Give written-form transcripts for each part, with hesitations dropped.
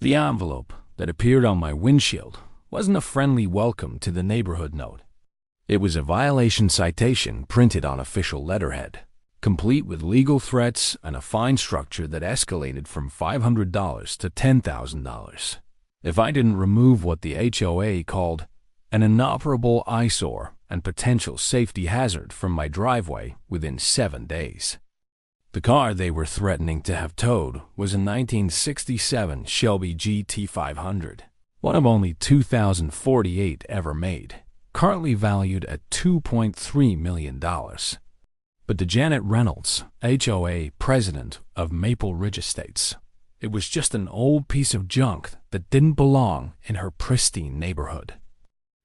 The envelope that appeared on my windshield wasn't a friendly welcome to the neighborhood note. It was a violation citation printed on official letterhead, complete with legal threats and a fine structure that escalated from $500 to $10,000 if I didn't remove what the HOA called an inoperable eyesore and potential safety hazard from my driveway within 7 days. The car they were threatening to have towed was a 1967 Shelby GT500, one of only 2,048 ever made, currently valued at $2.3 million. But to Janet Reynolds, HOA president of Maple Ridge Estates, it was just an old piece of junk that didn't belong in her pristine neighborhood.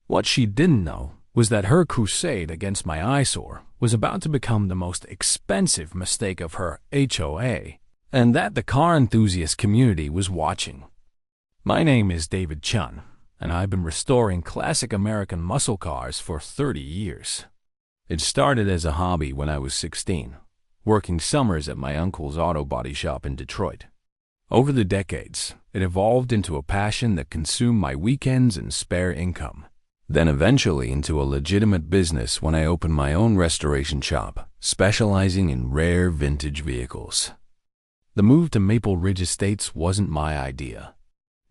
What she didn't know was that her crusade against my eyesore was about to become the most expensive mistake of her HOA, and that the car enthusiast community was watching. My name is David Chun, and I've been restoring classic American muscle cars for 30 years. It started as a hobby when I was 16, working summers at my uncle's auto body shop in Detroit. Over the decades, it evolved into a passion that consumed my weekends and spare income, then eventually into a legitimate business when I opened my own restoration shop, specializing in rare vintage vehicles. The move to Maple Ridge Estates wasn't my idea.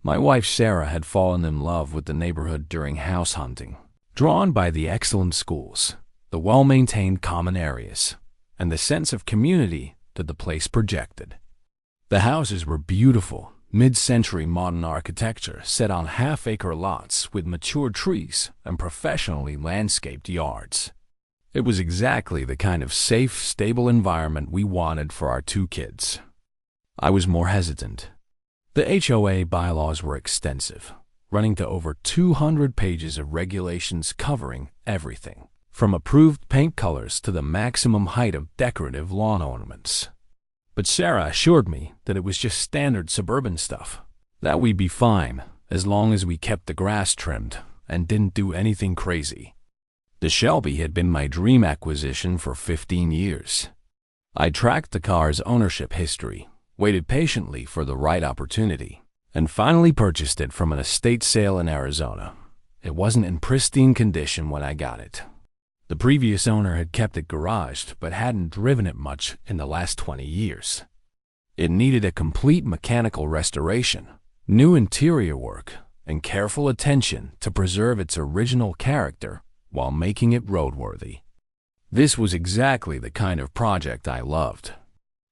My wife Sarah had fallen in love with the neighborhood during house hunting, drawn by the excellent schools, the well-maintained common areas, and the sense of community that the place projected. The houses were beautiful, mid-century modern architecture set on half-acre lots with mature trees and professionally landscaped yards. It was exactly the kind of safe, stable environment we wanted for our 2 kids. I was more hesitant. The HOA bylaws were extensive, running to over 200 pages of regulations covering everything, from approved paint colors to the maximum height of decorative lawn ornaments. But Sarah assured me that it was just standard suburban stuff, that we'd be fine as long as we kept the grass trimmed and didn't do anything crazy. The Shelby had been my dream acquisition for 15 years. I tracked the car's ownership history, waited patiently for the right opportunity, and finally purchased it from an estate sale in Arizona. It wasn't in pristine condition when I got it. The previous owner had kept it garaged but hadn't driven it much in the last 20 years. It needed a complete mechanical restoration, new interior work, and careful attention to preserve its original character while making it roadworthy. This was exactly the kind of project I loved.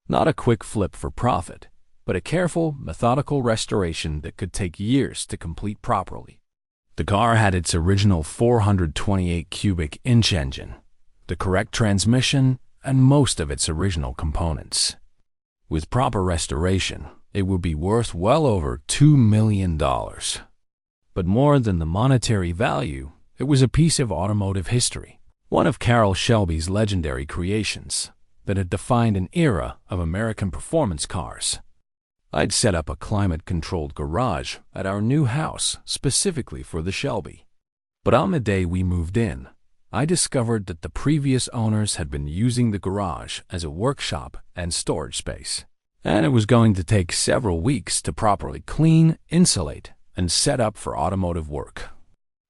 Not a quick flip for profit, but a careful, methodical restoration that could take years to complete properly. The car had its original 428 cubic inch engine, the correct transmission, and most of its original components. With proper restoration, it would be worth well over $2 million. But more than the monetary value, it was a piece of automotive history, one of Carroll Shelby's legendary creations that had defined an era of American performance cars. I'd set up a climate-controlled garage at our new house specifically for the Shelby. But on the day we moved in, I discovered that the previous owners had been using the garage as a workshop and storage space, and it was going to take several weeks to properly clean, insulate, and set up for automotive work.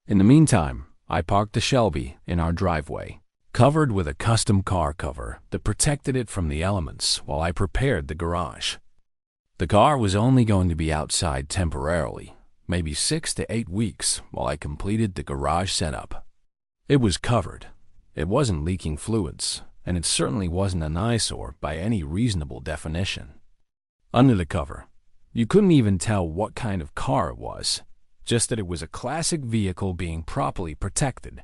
In the meantime, I parked the Shelby in our driveway, covered with a custom car cover that protected it from the elements while I prepared the garage. The car was only going to be outside temporarily, maybe 6 to 8 weeks while I completed the garage setup. It was covered. It wasn't leaking fluids, and it certainly wasn't an eyesore by any reasonable definition. Under the cover, you couldn't even tell what kind of car it was, just that it was a classic vehicle being properly protected.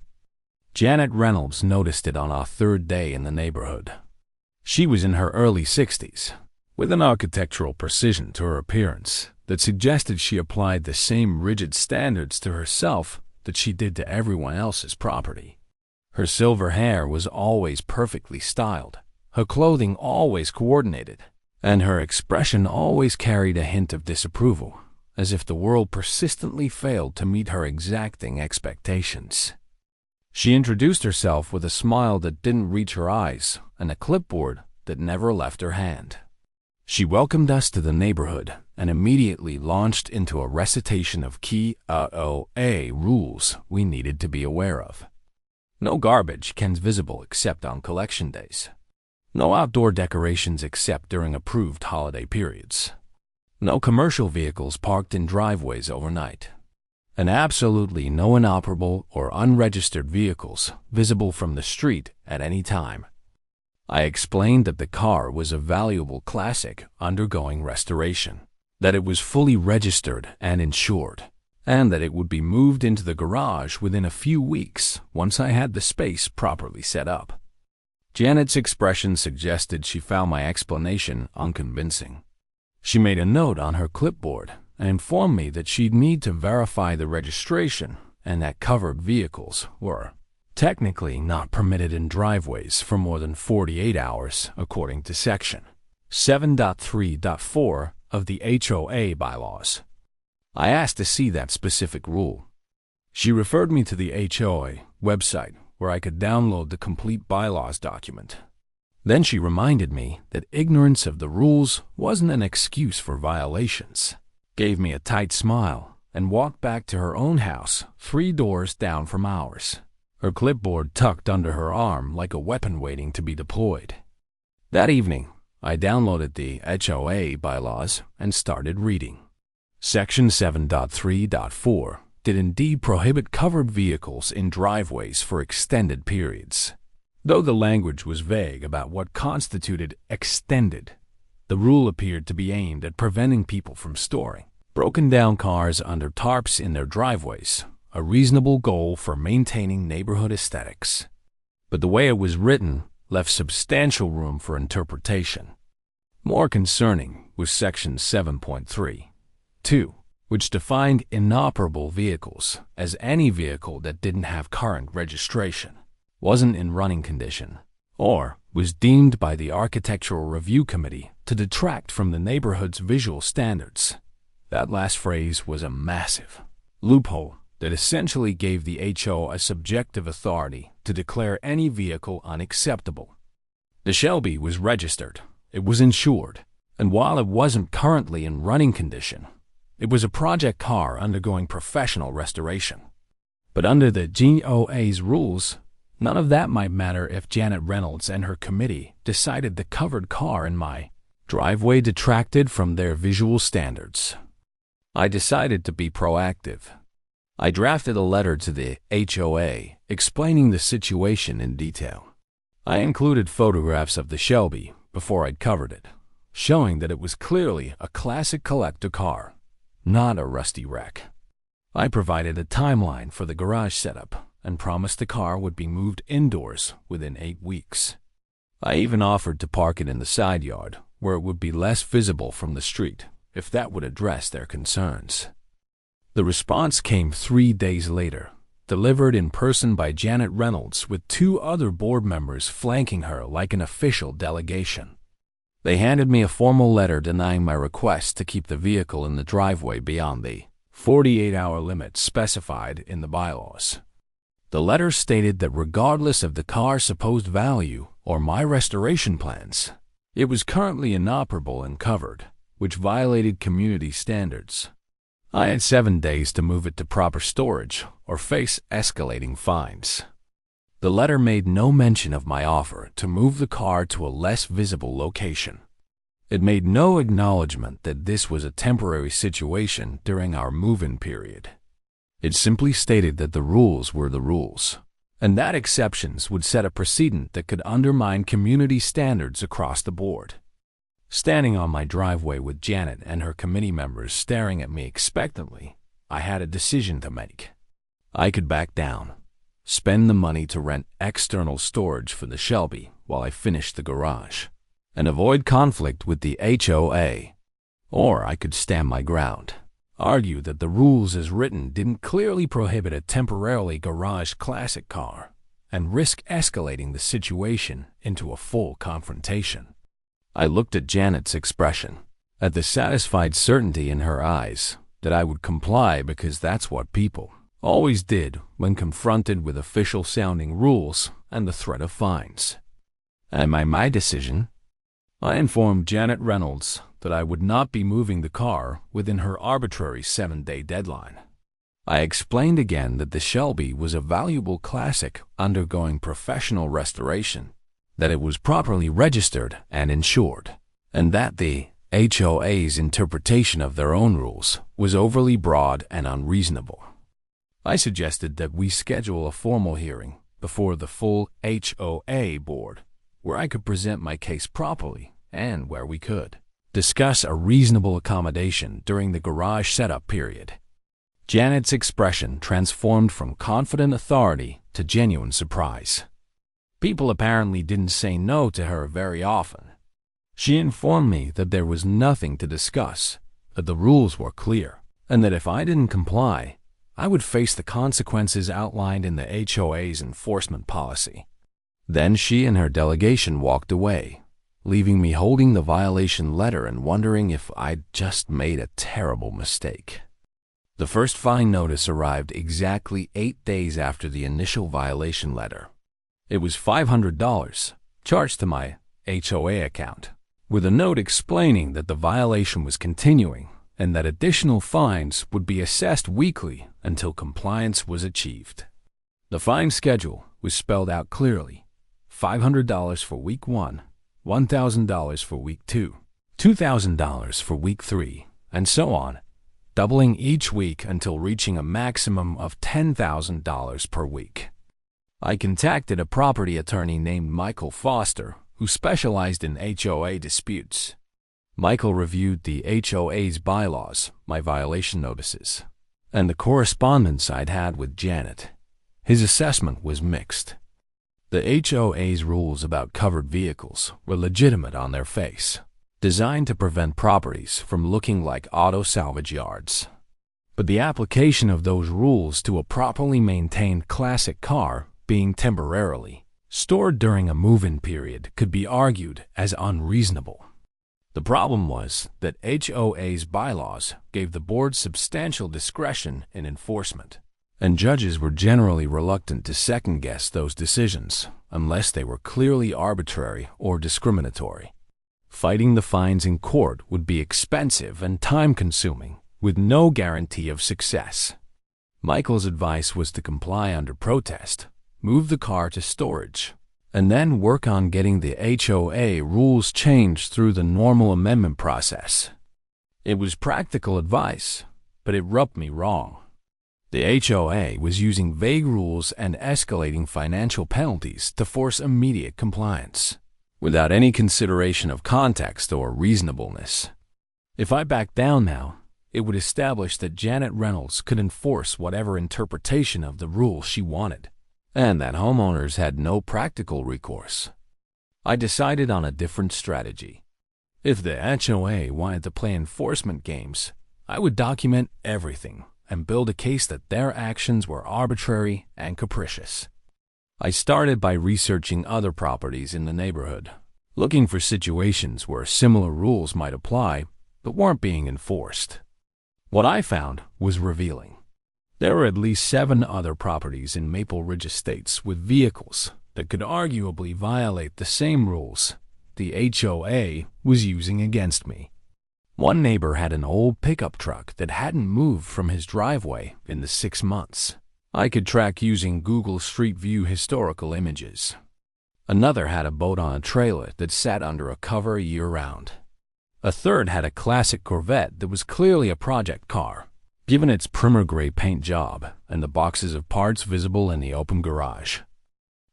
Janet Reynolds noticed it on our 3rd day in the neighborhood. She was in her early 60s, with an architectural precision to her appearance that suggested she applied the same rigid standards to herself that she did to everyone else's property. Her silver hair was always perfectly styled, her clothing always coordinated, and her expression always carried a hint of disapproval, as if the world persistently failed to meet her exacting expectations. She introduced herself with a smile that didn't reach her eyes and a clipboard that never left her hand. She welcomed us to the neighborhood and immediately launched into a recitation of key HOA rules we needed to be aware of. No garbage cans visible except on collection days. No outdoor decorations except during approved holiday periods. No commercial vehicles parked in driveways overnight. And absolutely no inoperable or unregistered vehicles visible from the street at any time. I explained that the car was a valuable classic undergoing restoration, that it was fully registered and insured, and that it would be moved into the garage within a few weeks once I had the space properly set up. Janet's expression suggested she found my explanation unconvincing. She made a note on her clipboard and informed me that she'd need to verify the registration and that covered vehicles were technically not permitted in driveways for more than 48 hours according to Section 7.3.4 of the HOA bylaws. I asked to see that specific rule. She referred me to the HOA website where I could download the complete bylaws document. Then she reminded me that ignorance of the rules wasn't an excuse for violations, gave me a tight smile, and walked back to her own house 3 doors down from ours, her clipboard tucked under her arm like a weapon waiting to be deployed. That evening, I downloaded the HOA bylaws and started reading. Section 7.3.4 did indeed prohibit covered vehicles in driveways for extended periods. Though the language was vague about what constituted extended, the rule appeared to be aimed at preventing people from storing broken-down cars under tarps in their driveways, a reasonable goal for maintaining neighborhood aesthetics. But the way it was written left substantial room for interpretation. More concerning was Section 7.3.2, which defined inoperable vehicles as any vehicle that didn't have current registration, wasn't in running condition, or was deemed by the Architectural Review Committee to detract from the neighborhood's visual standards. That last phrase was a massive loophole that essentially gave the HO a subjective authority to declare any vehicle unacceptable. The Shelby was registered, it was insured, and while it wasn't currently in running condition, it was a project car undergoing professional restoration. But under the HOA's rules, none of that might matter if Janet Reynolds and her committee decided the covered car in my driveway detracted from their visual standards. I decided to be proactive. I drafted a letter to the HOA explaining the situation in detail. I included photographs of the Shelby before I'd covered it, showing that it was clearly a classic collector car, not a rusty wreck. I provided a timeline for the garage setup and promised the car would be moved indoors within 8 weeks. I even offered to park it in the side yard where it would be less visible from the street if that would address their concerns. The response came 3 days later, delivered in person by Janet Reynolds with 2 other board members flanking her like an official delegation. They handed me a formal letter denying my request to keep the vehicle in the driveway beyond the 48-hour limit specified in the bylaws. The letter stated that regardless of the car's supposed value or my restoration plans, it was currently inoperable and covered, which violated community standards. I had 7 days to move it to proper storage or face escalating fines. The letter made no mention of my offer to move the car to a less visible location. It made no acknowledgement that this was a temporary situation during our move-in period. It simply stated that the rules were the rules, and that exceptions would set a precedent that could undermine community standards across the board. Standing on my driveway with Janet and her committee members staring at me expectantly, I had a decision to make. I could back down, spend the money to rent external storage for the Shelby while I finished the garage, and avoid conflict with the HOA. Or I could stand my ground, argue that the rules as written didn't clearly prohibit a temporarily garaged classic car, and risk escalating the situation into a full confrontation. I looked at Janet's expression, at the satisfied certainty in her eyes that I would comply because that's what people always did when confronted with official-sounding rules and the threat of fines. And my decision? I informed Janet Reynolds that I would not be moving the car within her arbitrary 7-day deadline. I explained again that the Shelby was a valuable classic undergoing professional restoration, that it was properly registered and insured, and that the HOA's interpretation of their own rules was overly broad and unreasonable. I suggested that we schedule a formal hearing before the full HOA board, where I could present my case properly and where we could discuss a reasonable accommodation during the garage setup period. Janet's expression transformed from confident authority to genuine surprise. People apparently didn't say no to her very often. She informed me that there was nothing to discuss, that the rules were clear, and that if I didn't comply, I would face the consequences outlined in the HOA's enforcement policy. Then she and her delegation walked away, leaving me holding the violation letter and wondering if I'd just made a terrible mistake. The first fine notice arrived exactly 8 days after the initial violation letter. It was $500, charged to my HOA account, with a note explaining that the violation was continuing and that additional fines would be assessed weekly until compliance was achieved. The fine schedule was spelled out clearly: $500 for week 1, $1,000 for week 2, $2,000 for week 3, and so on, doubling each week until reaching a maximum of $10,000 per week. I contacted a property attorney named Michael Foster, who specialized in HOA disputes. Michael reviewed the HOA's bylaws, my violation notices, and the correspondence I'd had with Janet. His assessment was mixed. The HOA's rules about covered vehicles were legitimate on their face, designed to prevent properties from looking like auto salvage yards. But the application of those rules to a properly maintained classic car being temporarily stored during a move-in period could be argued as unreasonable. The problem was that HOA's bylaws gave the board substantial discretion in enforcement, and judges were generally reluctant to second-guess those decisions unless they were clearly arbitrary or discriminatory. Fighting the fines in court would be expensive and time-consuming, with no guarantee of success. Michael's advice was to comply under protest, move the car to storage, and then work on getting the HOA rules changed through the normal amendment process. It was practical advice, but it rubbed me wrong. The HOA was using vague rules and escalating financial penalties to force immediate compliance, without any consideration of context or reasonableness. If I backed down now, it would establish that Janet Reynolds could enforce whatever interpretation of the rule she wanted, and that homeowners had no practical recourse. I decided on a different strategy. If the HOA wanted to play enforcement games, I would document everything and build a case that their actions were arbitrary and capricious. I started by researching other properties in the neighborhood, looking for situations where similar rules might apply but weren't being enforced. What I found was revealing. There were at least 7 other properties in Maple Ridge Estates with vehicles that could arguably violate the same rules the HOA was using against me. One neighbor had an old pickup truck that hadn't moved from his driveway in the 6 months. I could track using Google Street View historical images. Another had a boat on a trailer that sat under a cover year-round. A third had a classic Corvette that was clearly a project car, given its primer gray paint job and the boxes of parts visible in the open garage.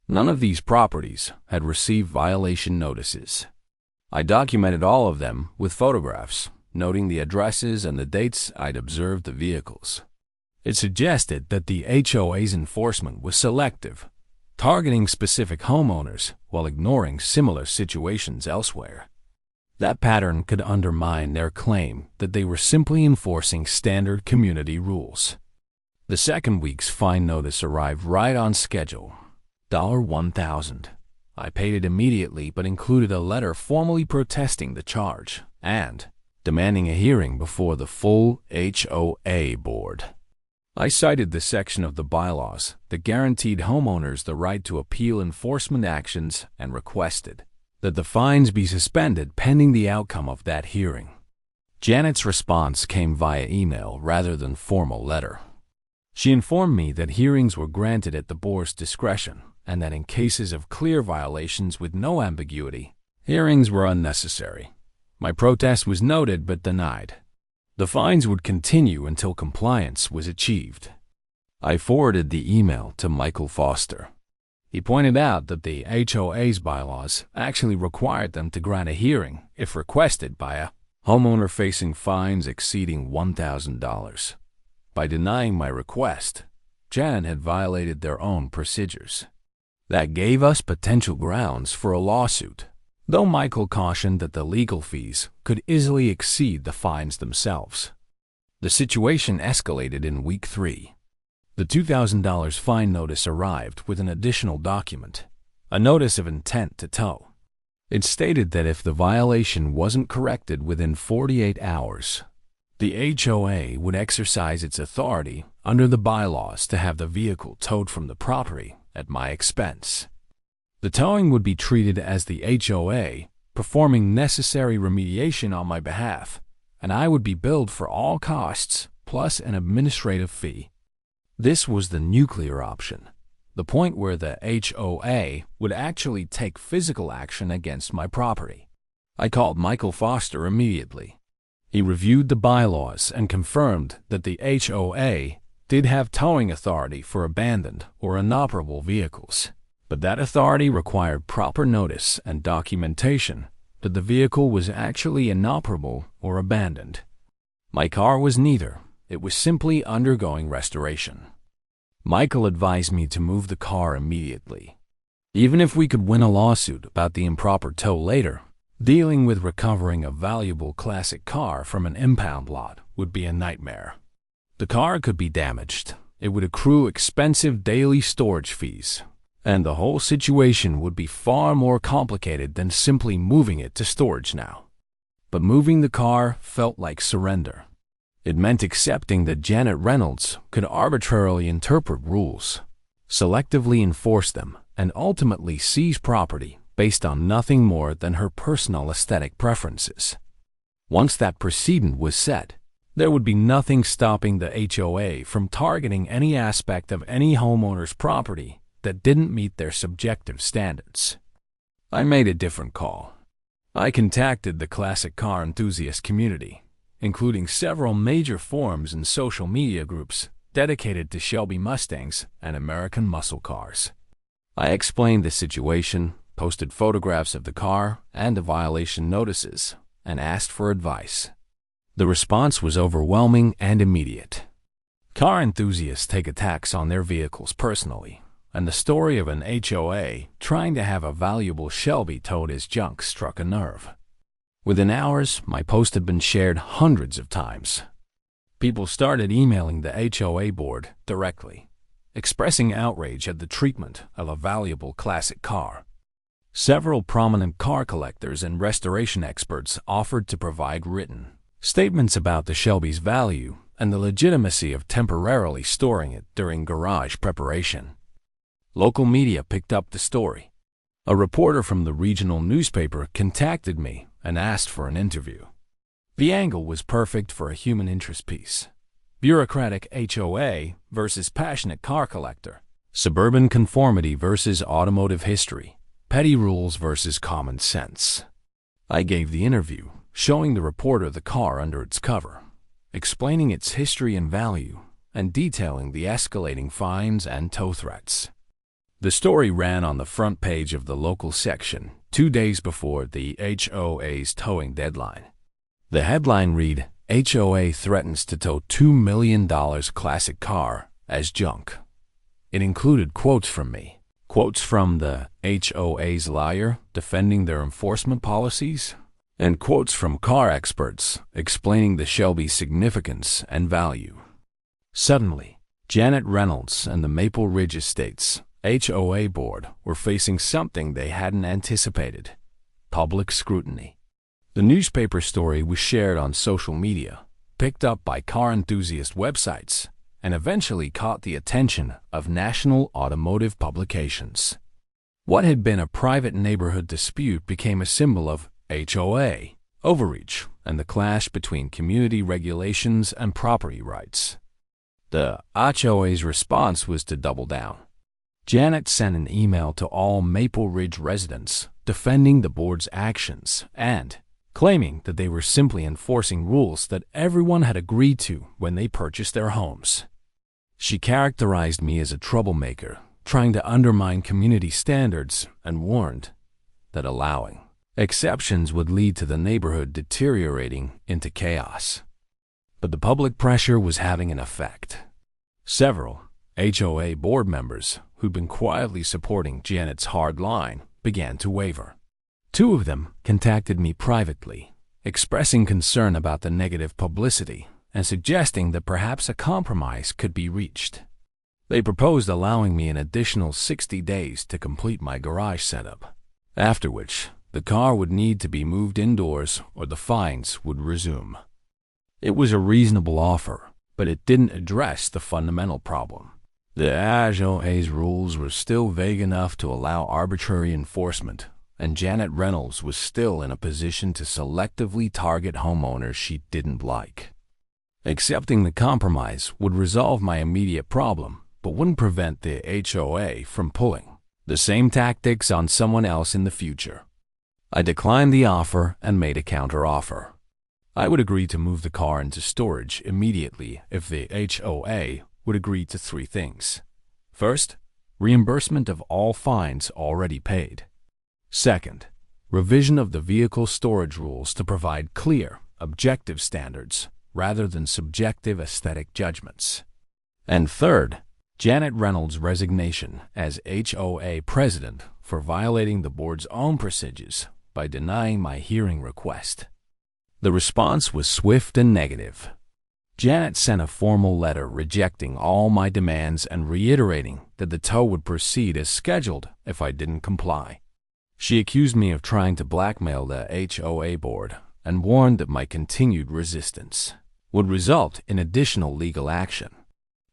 None of these properties had received violation notices. I documented all of them with photographs, noting the addresses and the dates I'd observed the vehicles. It suggested that the HOA's enforcement was selective, targeting specific homeowners while ignoring similar situations elsewhere. That pattern could undermine their claim that they were simply enforcing standard community rules. The second week's fine notice arrived right on schedule, $1,000. I paid it immediately but included a letter formally protesting the charge and demanding a hearing before the full HOA board. I cited the section of the bylaws that guaranteed homeowners the right to appeal enforcement actions and requested that the fines be suspended pending the outcome of that hearing. Janet's response came via email rather than formal letter. She informed me that hearings were granted at the board's discretion and that in cases of clear violations with no ambiguity, hearings were unnecessary. My protest was noted but denied. The fines would continue until compliance was achieved. I forwarded the email to Michael Foster. He pointed out that the HOA's bylaws actually required them to grant a hearing if requested by a homeowner facing fines exceeding $1,000. By denying my request, Janet had violated their own procedures. That gave us potential grounds for a lawsuit, though Michael cautioned that the legal fees could easily exceed the fines themselves. The situation escalated in week 3. The $2,000 fine notice arrived with an additional document, a notice of intent to tow. It stated that if the violation wasn't corrected within 48 hours, the HOA would exercise its authority under the bylaws to have the vehicle towed from the property at my expense. The towing would be treated as the HOA performing necessary remediation on my behalf, and I would be billed for all costs plus an administrative fee. This was the nuclear option, the point where the HOA would actually take physical action against my property. I called Michael Foster immediately. He reviewed the bylaws and confirmed that the HOA did have towing authority for abandoned or inoperable vehicles, but that authority required proper notice and documentation that the vehicle was actually inoperable or abandoned. My car was neither. It was simply undergoing restoration. Michael advised me to move the car immediately. Even if we could win a lawsuit about the improper tow later, dealing with recovering a valuable classic car from an impound lot would be a nightmare. The car could be damaged, it would accrue expensive daily storage fees, and the whole situation would be far more complicated than simply moving it to storage now. But moving the car felt like surrender. It meant accepting that Janet Reynolds could arbitrarily interpret rules, selectively enforce them, and ultimately seize property based on nothing more than her personal aesthetic preferences. Once that precedent was set, there would be nothing stopping the HOA from targeting any aspect of any homeowner's property that didn't meet their subjective standards. I made a different call. I contacted the classic car enthusiast community, including several major forums and social media groups dedicated to Shelby Mustangs and American muscle cars. I explained the situation, posted photographs of the car and the violation notices, and asked for advice. The response was overwhelming and immediate. Car enthusiasts take attacks on their vehicles personally, and the story of an HOA trying to have a valuable Shelby towed as junk struck a nerve. Within hours, my post had been shared hundreds of times. People started emailing the HOA board directly, expressing outrage at the treatment of a valuable classic car. Several prominent car collectors and restoration experts offered to provide written statements about the Shelby's value and the legitimacy of temporarily storing it during garage preparation. Local media picked up the story. A reporter from the regional newspaper contacted me and asked for an interview. The angle was perfect for a human interest piece. Bureaucratic HOA versus passionate car collector. Suburban conformity versus automotive history. Petty rules versus common sense. I gave the interview, showing the reporter the car under its cover, explaining its history and value, and detailing the escalating fines and tow threats. The story ran on the front page of the local section 2 days before the HOA's towing deadline. The headline read, "HOA threatens to tow $2 million classic car as junk." It included quotes from me. Quotes from the HOA's lawyer defending their enforcement policies, and quotes from car experts explaining the Shelby's significance and value. Suddenly, Janet Reynolds and the Maple Ridge Estates HOA board were facing something they hadn't anticipated: public scrutiny. The newspaper story was shared on social media, picked up by car enthusiast websites, and eventually caught the attention of national automotive publications. What had been a private neighborhood dispute became a symbol of HOA overreach, and the clash between community regulations and property rights. The HOA's response was to double down. Janet sent an email to all Maple Ridge residents defending the board's actions and claiming that they were simply enforcing rules that everyone had agreed to when they purchased their homes. She characterized me as a troublemaker, trying to undermine community standards, and warned that allowing exceptions would lead to the neighborhood deteriorating into chaos. But the public pressure was having an effect. Several HOA board members who'd been quietly supporting Janet's hard line began to waver. Two of them contacted me privately, expressing concern about the negative publicity and suggesting that perhaps a compromise could be reached. They proposed allowing me an additional 60 days to complete my garage setup, after which the car would need to be moved indoors or the fines would resume. It was a reasonable offer, but it didn't address the fundamental problem. The HOA's rules were still vague enough to allow arbitrary enforcement, and Janet Reynolds was still in a position to selectively target homeowners she didn't like. Accepting the compromise would resolve my immediate problem, but wouldn't prevent the HOA from pulling the same tactics on someone else in the future. I declined the offer and made a counteroffer. I would agree to move the car into storage immediately if the HOA would agree to three things. First, reimbursement of all fines already paid. Second, revision of the vehicle storage rules to provide clear, objective standards rather than subjective aesthetic judgments. And third, Janet Reynolds' resignation as HOA president for violating the board's own procedures by denying my hearing request. The response was swift and negative. Janet sent a formal letter rejecting all my demands and reiterating that the tow would proceed as scheduled if I didn't comply. She accused me of trying to blackmail the HOA board and warned that my continued resistance would result in additional legal action.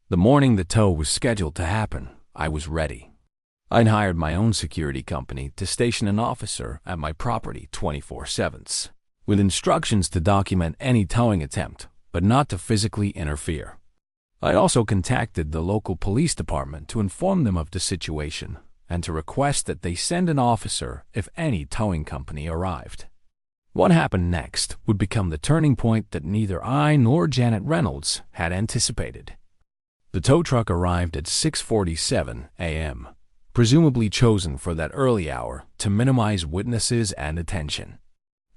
The morning the tow was scheduled to happen, I was ready. I'd hired my own security company to station an officer at my property 24/7, with instructions to document any towing attempt, but not to physically interfere. I also contacted the local police department to inform them of the situation and to request that they send an officer if any towing company arrived. What happened next would become the turning point that neither I nor Janet Reynolds had anticipated. The tow truck arrived at 6:47 a.m., presumably chosen for that early hour to minimize witnesses and attention.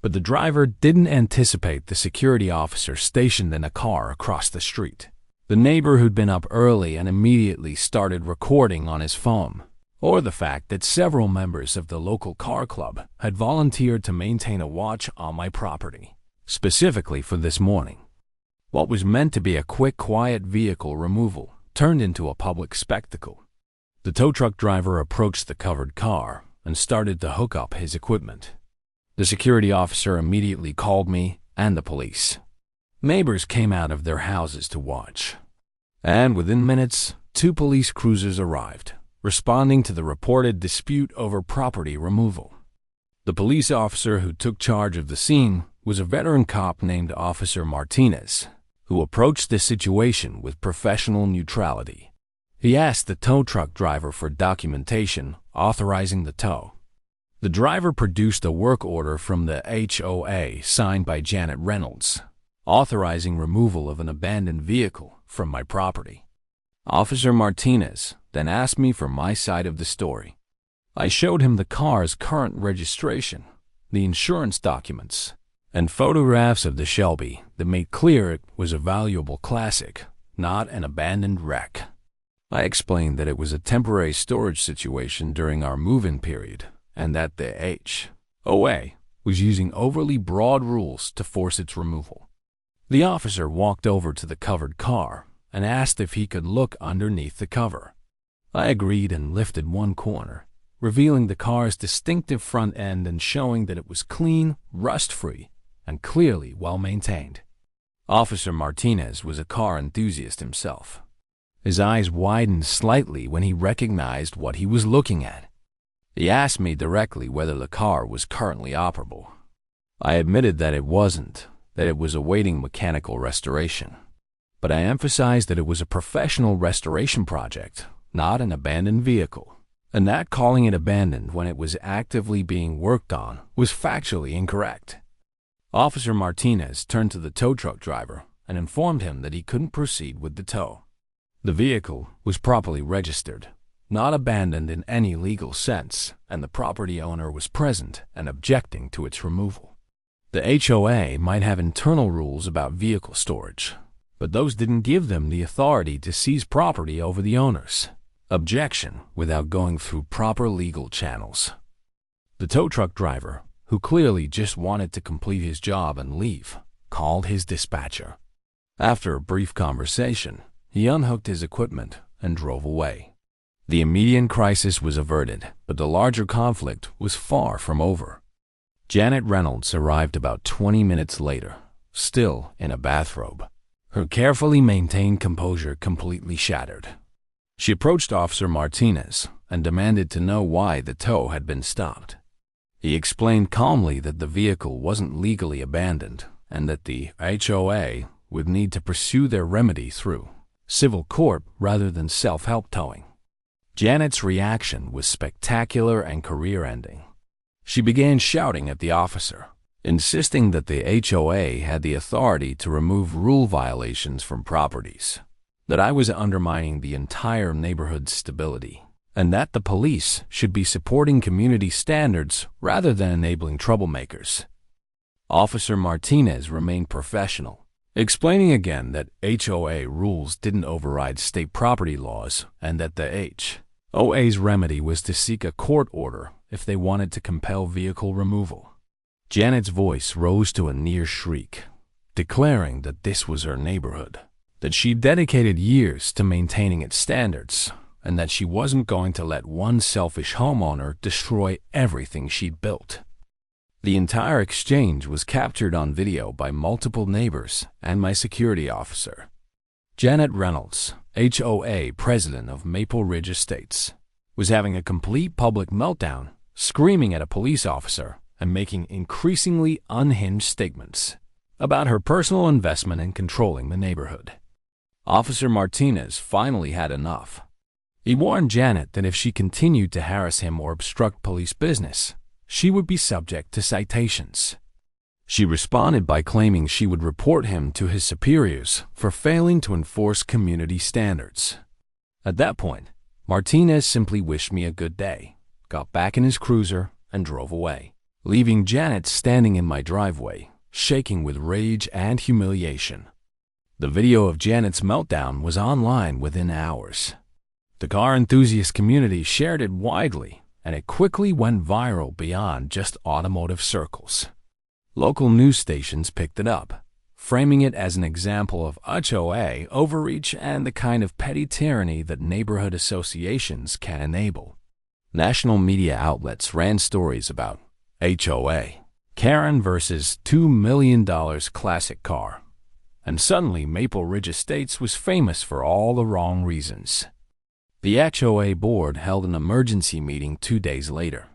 But the driver didn't anticipate the security officer stationed in a car across the street, the neighbor who'd been up early and immediately started recording on his phone, or the fact that several members of the local car club had volunteered to maintain a watch on my property, specifically for this morning. What was meant to be a quick, quiet vehicle removal turned into a public spectacle. The tow truck driver approached the covered car and started to hook up his equipment. The security officer immediately called me and the police. Neighbors came out of their houses to watch, and within minutes, 2 police cruisers arrived, responding to the reported dispute over property removal. The police officer who took charge of the scene was a veteran cop named Officer Martinez, who approached the situation with professional neutrality. He asked the tow truck driver for documentation authorizing the tow. The driver produced a work order from the HOA signed by Janet Reynolds, authorizing removal of an abandoned vehicle from my property. Officer Martinez then asked me for my side of the story. I showed him the car's current registration, the insurance documents, and photographs of the Shelby that made clear it was a valuable classic, not an abandoned wreck. I explained that it was a temporary storage situation during our move-in period, and that the HOA was using overly broad rules to force its removal. The officer walked over to the covered car and asked if he could look underneath the cover. I agreed and lifted one corner, revealing the car's distinctive front end and showing that it was clean, rust-free, and clearly well-maintained. Officer Martinez was a car enthusiast himself. His eyes widened slightly when he recognized what he was looking at. He asked me directly whether the car was currently operable. I admitted that it wasn't, that it was awaiting mechanical restoration. But I emphasized that it was a professional restoration project, not an abandoned vehicle, and that calling it abandoned when it was actively being worked on was factually incorrect. Officer Martinez turned to the tow truck driver and informed him that he couldn't proceed with the tow. The vehicle was properly registered, not abandoned in any legal sense, and the property owner was present and objecting to its removal. The HOA might have internal rules about vehicle storage, but those didn't give them the authority to seize property over the owners. Objection without going through proper legal channels. The tow truck driver, who clearly just wanted to complete his job and leave, called his dispatcher. After a brief conversation, he unhooked his equipment and drove away. The immediate crisis was averted, but the larger conflict was far from over. Janet Reynolds arrived about 20 minutes later, still in a bathrobe, her carefully maintained composure completely shattered. She approached Officer Martinez and demanded to know why the tow had been stopped. He explained calmly that the vehicle wasn't legally abandoned and that the HOA would need to pursue their remedy through civil court rather than self-help towing. Janet's reaction was spectacular and career-ending. She began shouting at the officer, insisting that the HOA had the authority to remove rule violations from properties, that I was undermining the entire neighborhood's stability, and that the police should be supporting community standards rather than enabling troublemakers. Officer Martinez remained professional, explaining again that HOA rules didn't override state property laws and that the HOA's remedy was to seek a court order if they wanted to compel vehicle removal. Janet's voice rose to a near shriek, declaring that this was her neighborhood, that she'd dedicated years to maintaining its standards, and that she wasn't going to let one selfish homeowner destroy everything she'd built. The entire exchange was captured on video by multiple neighbors and my security officer. Janet Reynolds, HOA president of Maple Ridge Estates, was having a complete public meltdown, screaming at a police officer and making increasingly unhinged statements about her personal investment in controlling the neighborhood. Officer Martinez finally had enough. He warned Janet that if she continued to harass him or obstruct police business, she would be subject to citations. She responded by claiming she would report him to his superiors for failing to enforce community standards. At that point, Martinez simply wished me a good day, got back in his cruiser, and drove away, leaving Janet standing in my driveway, shaking with rage and humiliation. The video of Janet's meltdown was online within hours. The car enthusiast community shared it widely, and it quickly went viral beyond just automotive circles. Local news stations picked it up, framing it as an example of HOA overreach and the kind of petty tyranny that neighborhood associations can enable. National media outlets ran stories about HOA, Karen versus $2 million classic car, and suddenly Maple Ridge Estates was famous for all the wrong reasons. The HOA board held an emergency meeting 2 days later.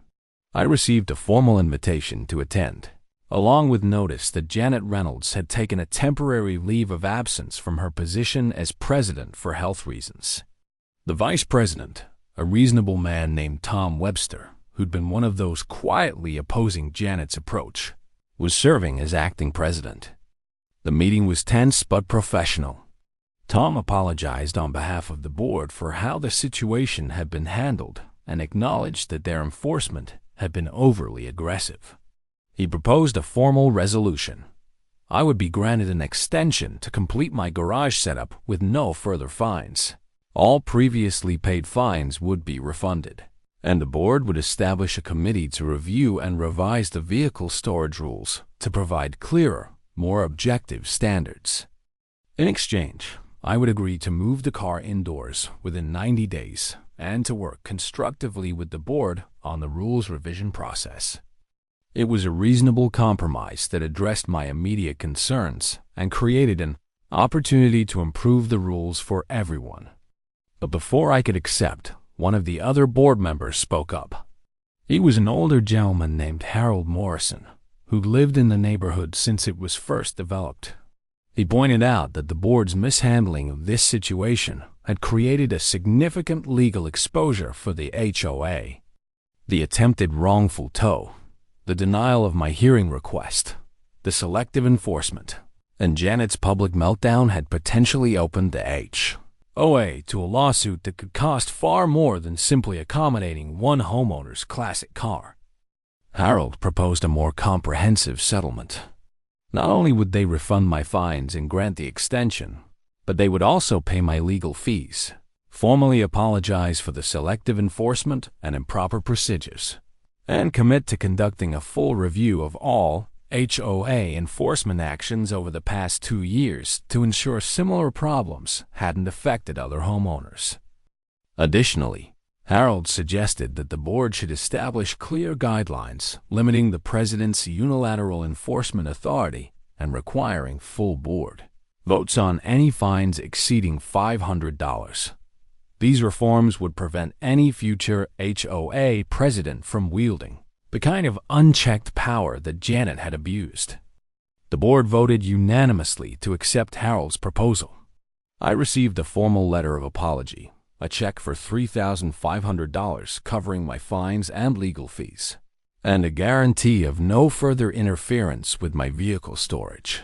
I received a formal invitation to attend, along with notice that Janet Reynolds had taken a temporary leave of absence from her position as president for health reasons. The vice president, a reasonable man named Tom Webster, who'd been one of those quietly opposing Janet's approach, was serving as acting president. The meeting was tense but professional. Tom apologized on behalf of the board for how the situation had been handled and acknowledged that their enforcement had been overly aggressive. He proposed a formal resolution. I would be granted an extension to complete my garage setup with no further fines. All previously paid fines would be refunded, and the board would establish a committee to review and revise the vehicle storage rules to provide clearer, more objective standards. In exchange, I would agree to move the car indoors within 90 days and to work constructively with the board on the rules revision process. It was a reasonable compromise that addressed my immediate concerns and created an opportunity to improve the rules for everyone. But before I could accept, one of the other board members spoke up. He was an older gentleman named Harold Morrison, who lived in the neighborhood since it was first developed. He pointed out that the board's mishandling of this situation had created a significant legal exposure for the HOA. The attempted wrongful tow, the denial of my hearing request, the selective enforcement, and Janet's public meltdown had potentially opened the HOA to a lawsuit that could cost far more than simply accommodating one homeowner's classic car. Harold proposed a more comprehensive settlement. Not only would they refund my fines and grant the extension, but they would also pay my legal fees, formally apologize for the selective enforcement and improper procedures, and commit to conducting a full review of all HOA enforcement actions over the past 2 years to ensure similar problems hadn't affected other homeowners. Additionally, Harold suggested that the board should establish clear guidelines limiting the president's unilateral enforcement authority and requiring full board votes on any fines exceeding $500. These reforms would prevent any future HOA president from wielding the kind of unchecked power that Janet had abused. The board voted unanimously to accept Harold's proposal. I received a formal letter of apology, a check for $3,500 covering my fines and legal fees, and a guarantee of no further interference with my vehicle storage.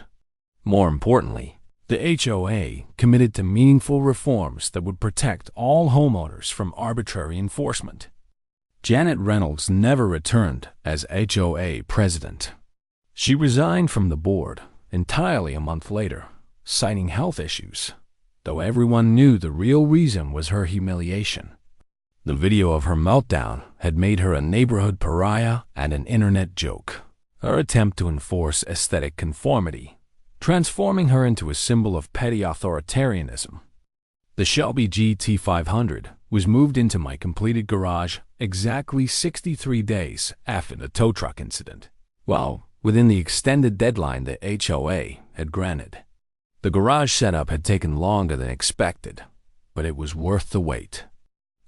More importantly, the HOA committed to meaningful reforms that would protect all homeowners from arbitrary enforcement. Janet Reynolds never returned as HOA president. She resigned from the board entirely a month later, citing health issues, though everyone knew the real reason was her humiliation. The video of her meltdown had made her a neighborhood pariah and an internet joke. Her attempt to enforce aesthetic conformity, transforming her into a symbol of petty authoritarianism. The Shelby GT500 was moved into my completed garage exactly 63 days after the tow truck incident, while within the extended deadline the HOA had granted. The garage setup had taken longer than expected, but it was worth the wait.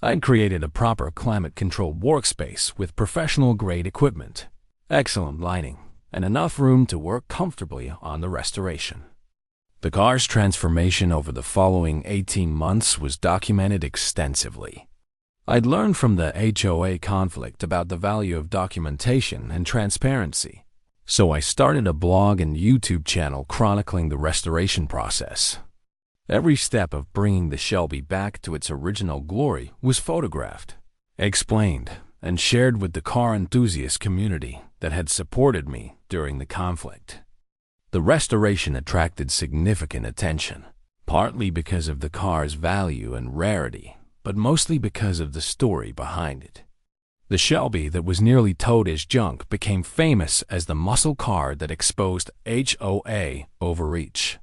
I'd created a proper climate-controlled workspace with professional-grade equipment, excellent lighting, and enough room to work comfortably on the restoration. The car's transformation over the following 18 months was documented extensively. I'd learned from the HOA conflict about the value of documentation and transparency, so I started a blog and YouTube channel chronicling the restoration process. Every step of bringing the Shelby back to its original glory was photographed, explained, and shared with the car enthusiast community that had supported me during the conflict. The restoration attracted significant attention, partly because of the car's value and rarity, but mostly because of the story behind it. The Shelby that was nearly towed as junk became famous as the muscle car that exposed HOA overreach.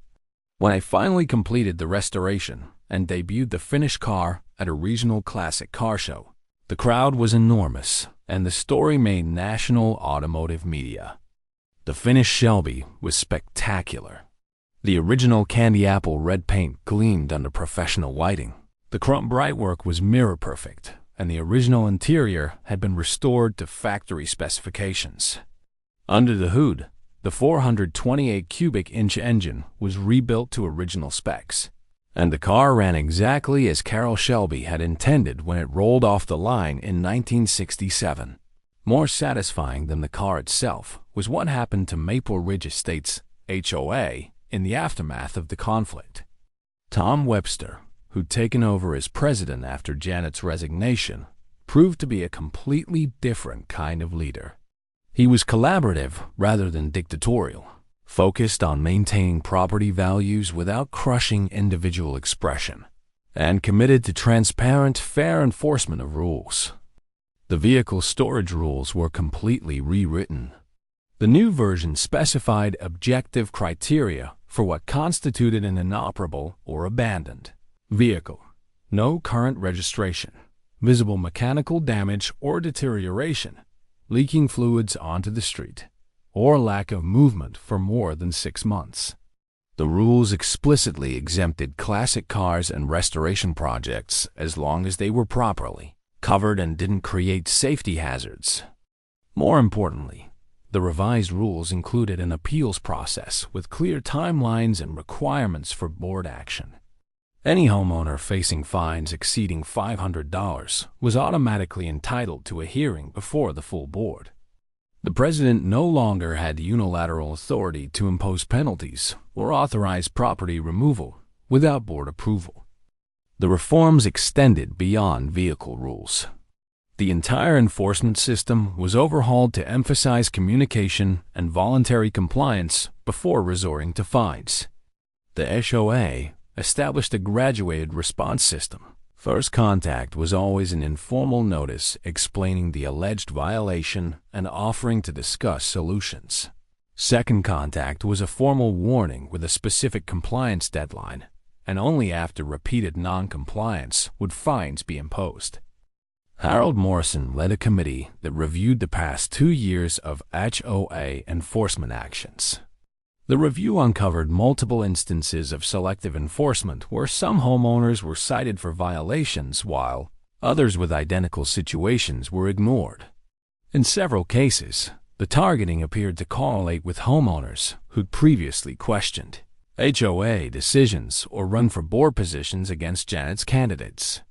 When I finally completed the restoration and debuted the finished car at a regional classic car show, the crowd was enormous, and the story made national automotive media. The finished Shelby was spectacular. The original candy apple red paint gleamed under professional lighting. The chrome brightwork was mirror perfect, and the original interior had been restored to factory specifications. Under the hood, the 428 cubic inch engine was rebuilt to original specs, and the car ran exactly as Carroll Shelby had intended when it rolled off the line in 1967. More satisfying than the car itself was what happened to Maple Ridge Estates HOA in the aftermath of the conflict. Tom Webster, who'd taken over as president after Janet's resignation, proved to be a completely different kind of leader. He was collaborative rather than dictatorial, focused on maintaining property values without crushing individual expression, and committed to transparent, fair enforcement of rules. The vehicle storage rules were completely rewritten. The new version specified objective criteria for what constituted an inoperable or abandoned vehicle: no current registration, visible mechanical damage or deterioration, leaking fluids onto the street, or lack of movement for more than 6 months. The rules explicitly exempted classic cars and restoration projects as long as they were properly covered and didn't create safety hazards. More importantly, The revised rules included an appeals process with clear timelines and requirements for board action. Any homeowner facing fines exceeding $500 was automatically entitled to a hearing before the full board. The president no longer had unilateral authority to impose penalties or authorize property removal without board approval. The reforms extended beyond vehicle rules. The entire enforcement system was overhauled to emphasize communication and voluntary compliance before resorting to fines. The HOA established a graduated response system. First contact was always an informal notice explaining the alleged violation and offering to discuss solutions. Second contact was a formal warning with a specific compliance deadline, and only after repeated non-compliance would fines be imposed. Harold Morrison led a committee that reviewed the past 2 years of HOA enforcement actions. The review uncovered multiple instances of selective enforcement where some homeowners were cited for violations while others with identical situations were ignored. In several cases, the targeting appeared to correlate with homeowners who'd previously questioned HOA decisions or run for board positions against Janet's candidates.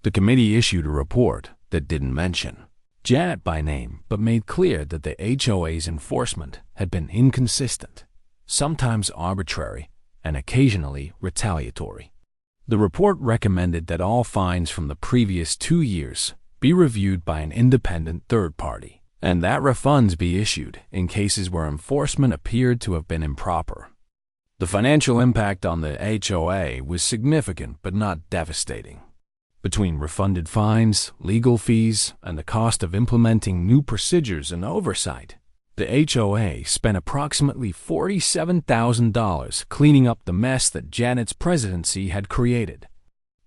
The committee issued a report that didn't mention Janet by name but made clear that the HOA's enforcement had been inconsistent, sometimes arbitrary, and occasionally retaliatory. The report recommended that all fines from the previous 2 years be reviewed by an independent third party, and that refunds be issued in cases where enforcement appeared to have been improper. The financial impact on the HOA was significant but not devastating. Between refunded fines, legal fees, and the cost of implementing new procedures and oversight, the HOA spent approximately $47,000 cleaning up the mess that Janet's presidency had created.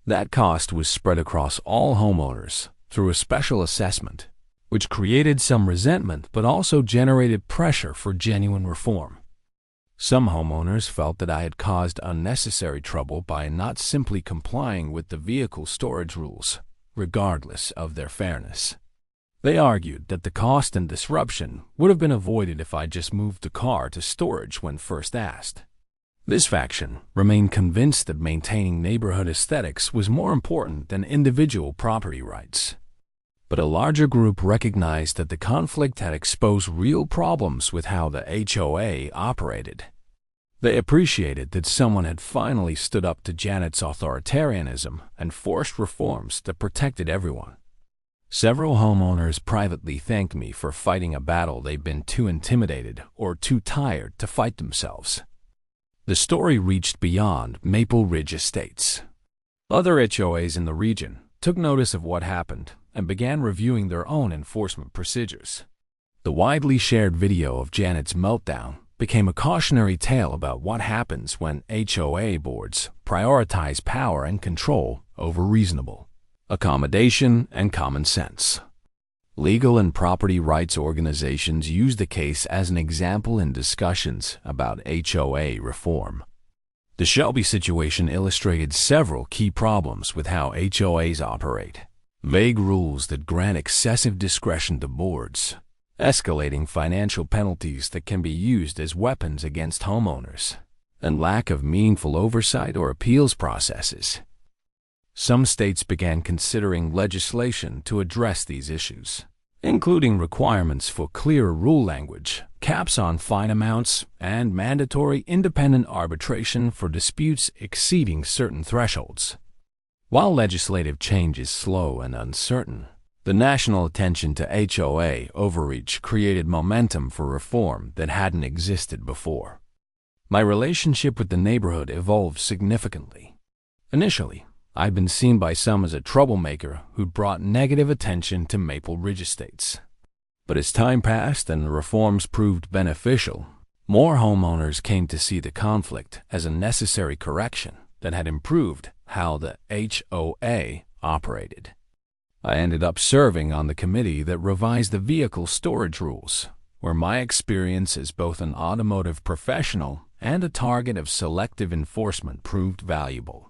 That cost was spread across all homeowners through a special assessment, which created some resentment but also generated pressure for genuine reform. Some homeowners felt that I had caused unnecessary trouble by not simply complying with the vehicle storage rules, regardless of their fairness. They argued that the cost and disruption would have been avoided if I just moved the car to storage when first asked. This faction remained convinced that maintaining neighborhood aesthetics was more important than individual property rights. But a larger group recognized that the conflict had exposed real problems with how the HOA operated. They appreciated that someone had finally stood up to Janet's authoritarianism and forced reforms that protected everyone. Several homeowners privately thanked me for fighting a battle they'd been too intimidated or too tired to fight themselves. The story reached beyond Maple Ridge Estates. Other HOAs in the region took notice of what happened and began reviewing their own enforcement procedures. The widely shared video of Janet's meltdown became a cautionary tale about what happens when HOA boards prioritize power and control over reasonable accommodation and common sense. Legal and property rights organizations use the case as an example in discussions about HOA reform. The Shelby situation illustrated several key problems with how HOAs operate. Vague rules that grant excessive discretion to boards, escalating financial penalties that can be used as weapons against homeowners, and lack of meaningful oversight or appeals processes. Some states began considering legislation to address these issues, including requirements for clearer rule language, caps on fine amounts, and mandatory independent arbitration for disputes exceeding certain thresholds. While legislative change is slow and uncertain, the national attention to HOA overreach created momentum for reform that hadn't existed before. My relationship with the neighborhood evolved significantly. Initially, I'd been seen by some as a troublemaker who'd brought negative attention to Maple Ridge Estates. But as time passed and the reforms proved beneficial, more homeowners came to see the conflict as a necessary correction that had improved how the HOA operated. I ended up serving on the committee that revised the vehicle storage rules, where my experience as both an automotive professional and a target of selective enforcement proved valuable.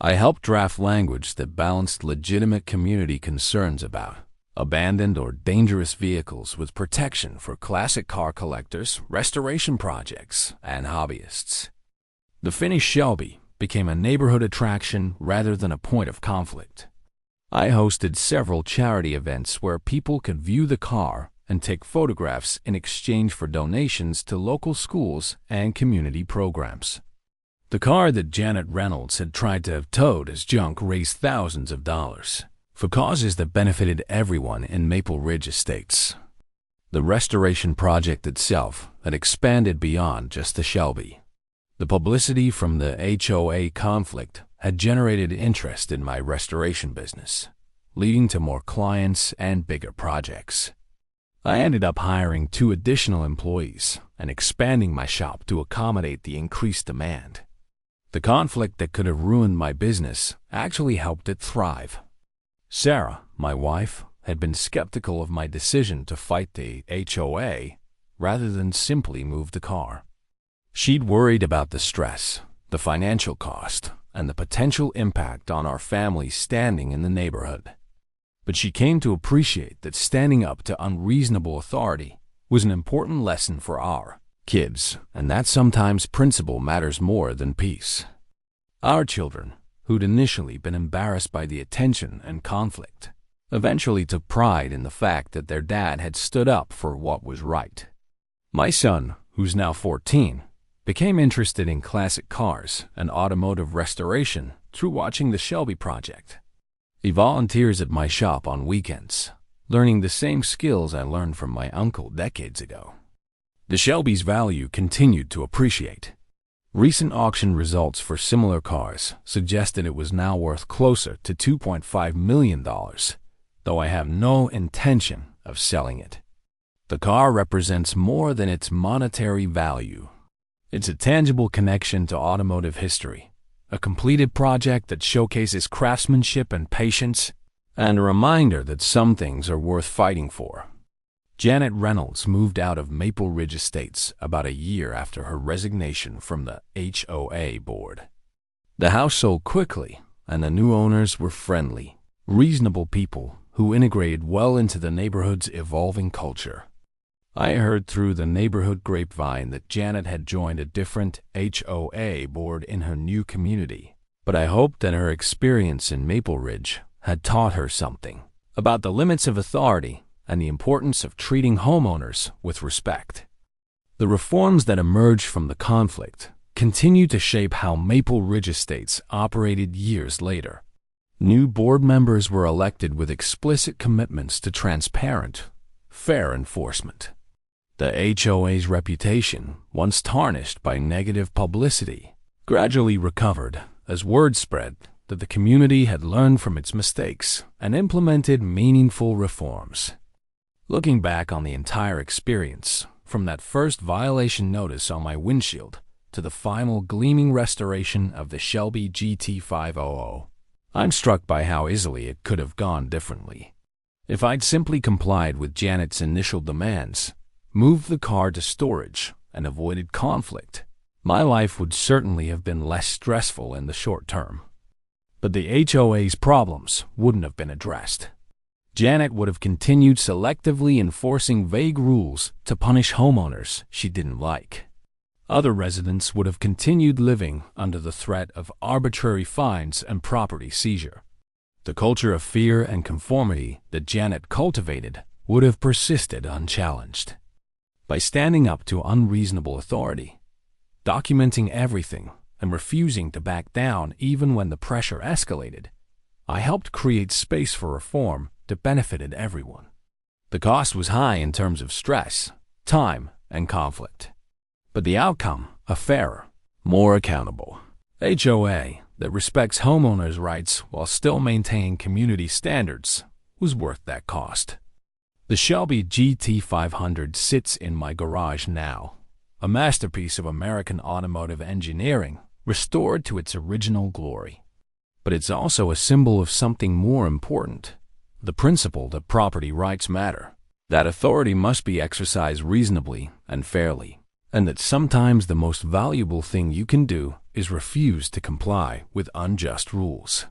I helped draft language that balanced legitimate community concerns about abandoned or dangerous vehicles with protection for classic car collectors, restoration projects, and hobbyists. The finished Shelby became a neighborhood attraction rather than a point of conflict. I hosted several charity events where people could view the car and take photographs in exchange for donations to local schools and community programs. The car that Janet Reynolds had tried to have towed as junk raised thousands of dollars for causes that benefited everyone in Maple Ridge Estates. The restoration project itself had expanded beyond just the Shelby. The publicity from the HOA conflict had generated interest in my restoration business, leading to more clients and bigger projects. I ended up hiring 2 additional employees and expanding my shop to accommodate the increased demand. The conflict that could have ruined my business actually helped it thrive. Sarah, my wife, had been skeptical of my decision to fight the HOA rather than simply move the car. She'd worried about the stress, the financial cost, and the potential impact on our family's standing in the neighborhood. But she came to appreciate that standing up to unreasonable authority was an important lesson for our kids, and that sometimes principle matters more than peace. Our children, who'd initially been embarrassed by the attention and conflict, eventually took pride in the fact that their dad had stood up for what was right. My son, who's now 14, became interested in classic cars and automotive restoration through watching the Shelby project. He volunteers at my shop on weekends, learning the same skills I learned from my uncle decades ago. The Shelby's value continued to appreciate. Recent auction results for similar cars suggested it was now worth closer to $2.5 million, though I have no intention of selling it. The car represents more than its monetary value. It's a tangible connection to automotive history, a completed project that showcases craftsmanship and patience, and a reminder that some things are worth fighting for. Janet Reynolds moved out of Maple Ridge Estates about a year after her resignation from the HOA board. The house sold quickly, and the new owners were friendly, reasonable people who integrated well into the neighborhood's evolving culture. I heard through the neighborhood grapevine that Janet had joined a different HOA board in her new community, but I hoped that her experience in Maple Ridge had taught her something about the limits of authority and the importance of treating homeowners with respect. The reforms that emerged from the conflict continue to shape how Maple Ridge Estates operated years later. New board members were elected with explicit commitments to transparent, fair enforcement. The HOA's reputation, once tarnished by negative publicity, gradually recovered as word spread that the community had learned from its mistakes and implemented meaningful reforms. Looking back on the entire experience, from that first violation notice on my windshield to the final gleaming restoration of the Shelby GT500, I'm struck by how easily it could have gone differently. If I'd simply complied with Janet's initial demands, moved the car to storage, and avoided conflict, my life would certainly have been less stressful in the short term. But the HOA's problems wouldn't have been addressed. Janet would have continued selectively enforcing vague rules to punish homeowners she didn't like. Other residents would have continued living under the threat of arbitrary fines and property seizure. The culture of fear and conformity that Janet cultivated would have persisted unchallenged. By standing up to unreasonable authority, documenting everything, and refusing to back down even when the pressure escalated, I helped create space for reform that benefited everyone. The cost was high in terms of stress, time, and conflict. But the outcome, a fairer, more accountable HOA that respects homeowners' rights while still maintaining community standards, was worth that cost. The Shelby GT500 sits in my garage now, a masterpiece of American automotive engineering restored to its original glory. But it's also a symbol of something more important, the principle that property rights matter, that authority must be exercised reasonably and fairly, and that sometimes the most valuable thing you can do is refuse to comply with unjust rules.